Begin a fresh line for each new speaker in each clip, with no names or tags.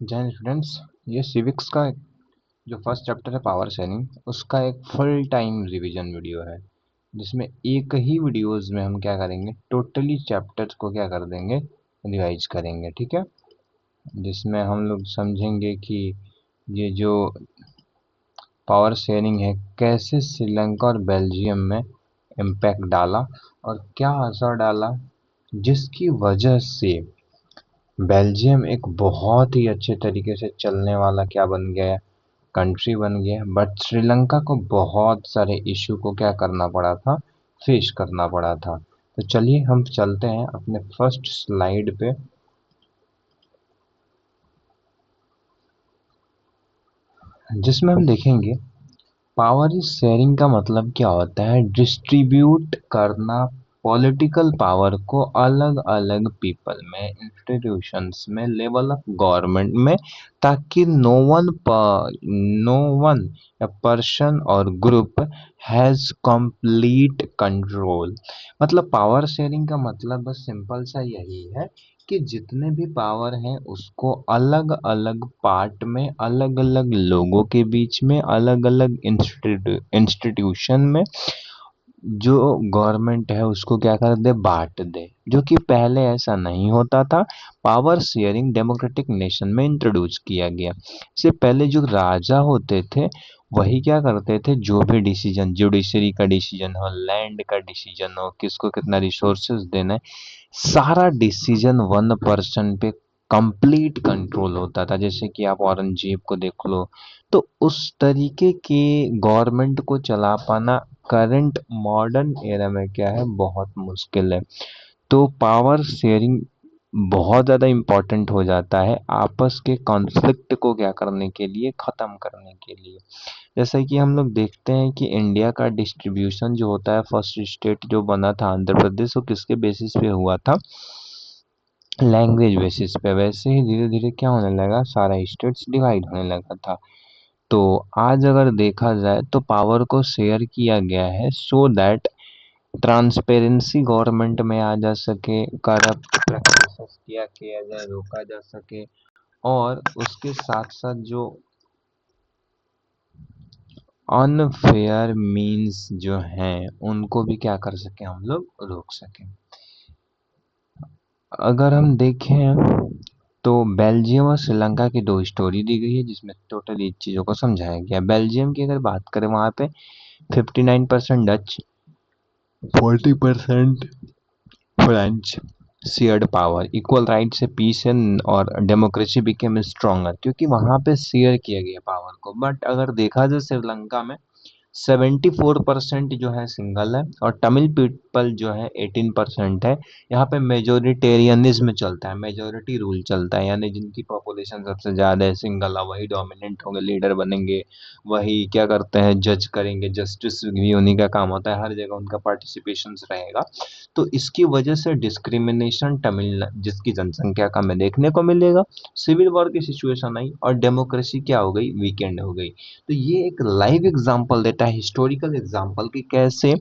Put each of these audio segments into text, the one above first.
जय स्टूडेंट्स। ये सिविक्स का जो फर्स्ट चैप्टर है पावर शेयरिंग, उसका एक फुल टाइम रिवीजन वीडियो है, जिसमें एक ही वीडियोस में हम क्या करेंगे, टोटली चैप्टर्स को क्या कर देंगे, रिवाइज करेंगे। ठीक है, जिसमें हम लोग समझेंगे कि ये जो पावर शेयरिंग है कैसे श्रीलंका और बेल्जियम में इम्पैक्ट डाला और क्या असर डाला, जिसकी वजह से बेल्जियम एक बहुत ही अच्छे तरीके से चलने वाला क्या बन गया, कंट्री बन गया। बट श्रीलंका को बहुत सारे इशू को क्या करना पड़ा था, फेस करना पड़ा था। तो चलिए हम चलते हैं अपने फर्स्ट स्लाइड पे, जिसमें हम देखेंगे पावर शेयरिंग का मतलब क्या होता है। डिस्ट्रीब्यूट करना पॉलिटिकल पावर को अलग अलग पीपल में, इंस्टीट्यूशंस में, लेवल ऑफ गवर्नमेंट में, ताकि नो वन या पर्सन और ग्रुप हैज कंप्लीट कंट्रोल। मतलब पावर शेयरिंग का मतलब बस सिंपल सा यही है कि जितने भी पावर हैं उसको अलग अलग पार्ट में, अलग अलग लोगों के बीच में, अलग अलग इंस्टीट्यूशन में जो गवर्नमेंट है उसको क्या कर दे, बांट दे, जो कि पहले ऐसा नहीं होता था। पावर शेयरिंग डेमोक्रेटिक नेशन में इंट्रोड्यूस किया गया। इससे पहले जो राजा होते थे वही क्या करते थे, जो भी डिसीजन, जुडिशरी का डिसीजन हो, लैंड का डिसीजन हो, किसको कितना रिसोर्सेज देना है, सारा डिसीजन वन पर्सन पे कंप्लीट कंट्रोल होता था। जैसे कि आप औरंगजेब को देख लो, तो उस तरीके के गवर्नमेंट को चला पाना करंट मॉडर्न एरा में क्या है, बहुत मुश्किल है। तो पावर शेयरिंग बहुत ज़्यादा इम्पोर्टेंट हो जाता है आपस के कॉन्फ्लिक्ट को क्या करने के लिए, ख़त्म करने के लिए। जैसे कि हम लोग देखते हैं कि इंडिया का डिस्ट्रीब्यूशन जो होता है, फर्स्ट स्टेट जो बना था आंध्र प्रदेश, वो किसके बेसिस पे हुआ था, लैंग्वेज बेसिस पे। वैसे ही धीरे धीरे क्या होने लगा, सारा स्टेट्स डिवाइड होने लगा था। तो आज अगर देखा जाए तो पावर को शेयर किया गया है सो दैट ट्रांसपेरेंसी गवर्नमेंट में आ जा सके, करप्ट प्रैक्टिसेस किया किया जाए, रोका जा सके, और उसके साथ साथ जो अनफेयर मीन्स जो हैं उनको भी क्या कर सके, हम लोग रोक सकें। अगर हम देखें तो बेल्जियम और श्रीलंका की दो स्टोरी दी गई है, जिसमें टोटली चीज़ों को समझाया गया। बेल्जियम की अगर बात करें, वहाँ पे 59% Dutch, 40% French, shared power, equal right से पीस एंड और डेमोक्रेसी बिकेम स्ट्रॉन्गर, क्योंकि वहाँ पे शेयर किया गया पावर को। बट अगर देखा जाए श्रीलंका में 74% जो है सिंगल है, और तमिल पीपल जो है 18% है। यहाँ पे मेजोरिटेरियनिज्म चलता है, मेजोरिटी रूल चलता है, यानी जिनकी पॉपुलेशन सबसे ज़्यादा है, सिंगल है, वही डोमिनेंट होंगे, लीडर बनेंगे, वही क्या करते हैं, जज करेंगे, जस्टिस भी उन्हीं का काम होता है, हर जगह उनका पार्टिसिपेशन रहेगा। तो इसकी वजह से डिस्क्रिमिनेशन तमिल जिसकी जनसंख्या का में देखने को मिलेगा, सिविल वॉर की सिचुएशन आई और डेमोक्रेसी क्या हो गई, वीकेंड हो गई। तो ये एक लाइव एग्जांपल देता है, हिस्टोरिकल एग्जांपल, कि कैसे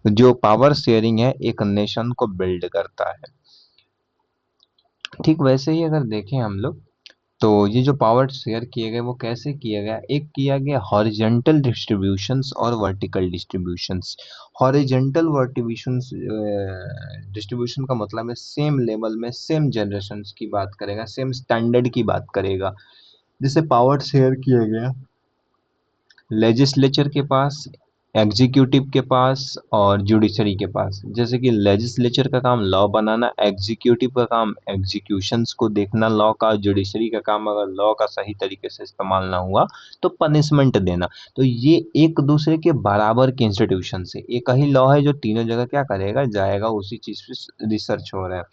जो पावर शेयरिंग है एक नेशन को बिल्ड करता है। ठीक वैसे ही अगर देखें हम लोग, तो ये जो पावर शेयर किए गए वो कैसे किया गया, एक किया गया हॉरिजेंटल डिस्ट्रीब्यूशंस और वर्टिकल डिस्ट्रीब्यूशंस। हॉरिजेंटल वर्टिब्यूशंस डिस्ट्रीब्यूशन का मतलब है सेम लेवल में, सेम जनरेशन्स की बात करेगा, सेम स्टैंडर्ड की बात करेगा। जिसे पावर शेयर किया गया लेजिस्लेचर के पास, एग्जीक्यूटिव के पास और जुडिशरी के पास। जैसे कि लेजिस्लेचर का काम लॉ बनाना, एग्जीक्यूटिव का काम एग्जीक्यूशंस को देखना लॉ का, जुडिशरी का काम अगर लॉ का सही तरीके से इस्तेमाल ना हुआ तो पनिशमेंट देना। तो ये एक दूसरे के बराबर के इंस्टीट्यूशन से, एक ही लॉ है जो तीनों जगह क्या करेगा, जाएगा, उसी चीज पे रिसर्च हो रहा है।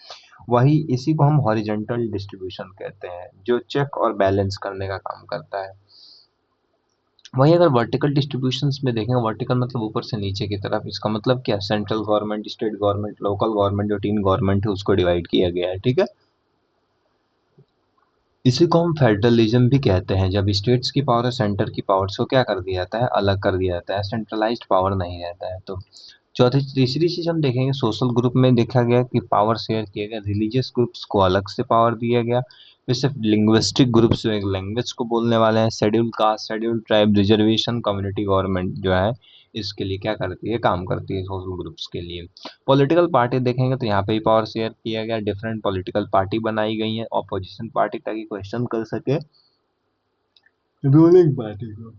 वही इसी को हम हॉरिजेंटल डिस्ट्रीब्यूशन कहते हैं, जो चेक और बैलेंस करने का काम करता है। वहीं अगर वर्टिकल डिस्ट्रीब्यूशंस में देखेंगे, वर्टिकल मतलब ऊपर से नीचे की तरफ, इसका मतलब क्या, central government, state government, local government, जो तीन गवर्नमेंट है उसको डिवाइड किया गया है। ठीक है, इसी को हम फेडरलिज्म भी कहते हैं, जब स्टेट्स की पावर और सेंटर की पावर्स को क्या कर दिया जाता है, अलग कर दिया जाता है, सेंट्रलाइज्ड पावर नहीं रहता है। तो चौथी तीसरी चीज हम देखेंगे, सोशल ग्रुप में देखा गया कि पावर शेयर किया गया, रिलीजियस ग्रुप्स को अलग से पावर दिया गया। फिर सिर्फ लिंग्विस्टिक ग्रुप्स जो एक लैंग्वेज को बोलने वाले हैं, schedule caste, schedule tribe, reservation, community government जो है इसके लिए क्या करती है, काम करती है सोशल ग्रुप्स के लिए। पॉलिटिकल पार्टी देखेंगे तो यहाँ पे ही पावर शेयर किया गया, डिफरेंट पॉलिटिकल पार्टी बनाई गई है, ऑपोजिशन पार्टी ताकि क्वेश्चन कर सके रूलिंग पार्टी को।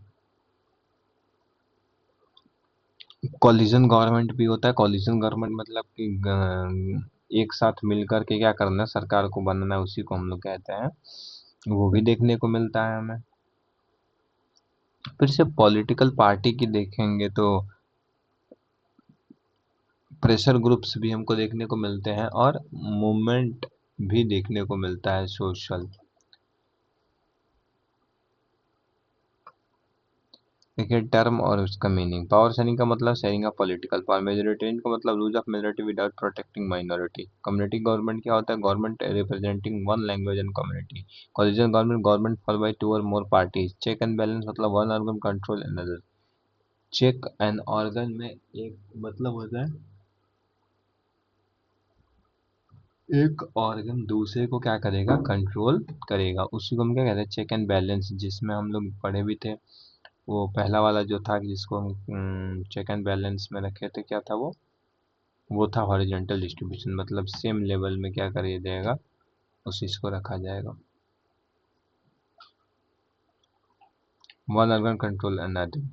कॉलिजन गवर्नमेंट भी होता है। कॉलिजन गवर्नमेंट मतलब कि एक साथ मिलकर के क्या करना है, सरकार को बनाना है, उसी को हम लोग कहते हैं, वो भी देखने को मिलता है हमें। फिर से पॉलिटिकल पार्टी की देखेंगे तो प्रेशर ग्रुप्स भी हमको देखने को मिलते हैं और मूवमेंट भी देखने को मिलता है सोशल। देखिए टर्म और उसका मीनिंग। पावर शेयरिंग का मतलब sharing of political power. Majoritarian का मतलब rule of majority without protecting minority. Community government क्या होता है, government representing one language and community. Coalition government, government fall by two or more parties. Check and balance मतलब one organ control another. Check and organ में एक मतलब होता है एक ऑर्गन दूसरे को क्या करेगा, कंट्रोल करेगा, उसी को हम क्या कहते हैं, चेक एंड बैलेंस, जिसमें हम लोग पढ़े भी थे। वो पहला वाला जो था जिसको हम चेक एंड बैलेंस में रखे थे, क्या था वो था हॉरिजॉन्टल डिस्ट्रीब्यूशन, मतलब सेम लेवल में क्या करिए जाएगा, उस चीज को रखा जाएगा। वन ऑर्गन कंट्रोल अनदर,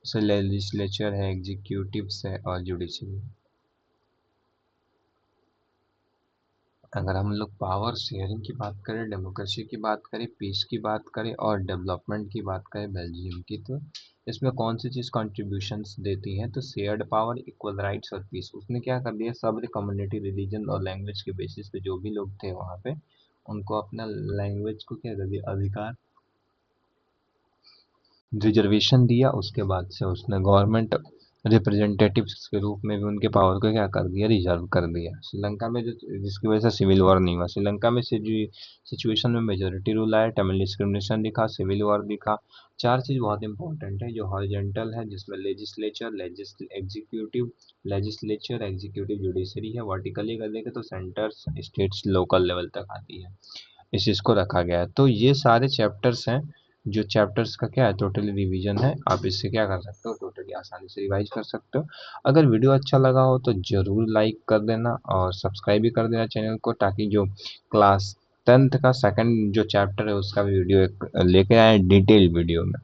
से लेजिस्लेचर है, एग्जीक्यूटिव्स है और जुडिशरी। अगर हम लोग पावर शेयरिंग की बात करें, डेमोक्रेसी की बात करें, पीस की बात करें और डेवलपमेंट की बात करें बेल्जियम की, तो इसमें कौन सी चीज़ कंट्रीब्यूशंस देती है, तो शेयर्ड पावर, इक्वल राइट्स और पीस। उसने क्या कर दिया, सब कम्युनिटी, रिलीजन और लैंग्वेज के बेसिस पे जो भी लोग थे वहाँ पे, उनको अपना लैंग्वेज को क्या कर दिया, अधिकार, रिजर्वेशन दिया। उसके बाद से उसने गवर्नमेंट रिप्रेजेंटेटिव्स के रूप में भी उनके पावर को क्या कर दिया, रिजर्व कर दिया। श्रीलंका में जो, जिसकी वजह से सिविल वॉर नहीं हुआ, श्रीलंका में सिचुएशन में मेजोरिटी रूल आया, तमिल डिस्क्रिमिनेशन दिखा, सिविल वॉर दिखा। चार चीज बहुत इंपॉर्टेंट है, जो हॉरिजेंटल है जिसमें legislature, executive, legislature, executive, judiciary है। वर्टिकली कर देखे तो सेंटर, स्टेट्स, लोकल लेवल तक आती है। इस चीज को रखा गया है। तो ये सारे चैप्टर्स हैं, जो चैप्टर्स का क्या है, टोटली रिवीजन है। आप इससे क्या कर सकते हो, टोटली आसानी से रिवाइज कर सकते हो। अगर वीडियो अच्छा लगा हो तो जरूर लाइक कर देना और सब्सक्राइब भी कर देना चैनल को, ताकि जो क्लास 10th का सेकंड जो चैप्टर है उसका भी वीडियो एक लेके आए डिटेल वीडियो में।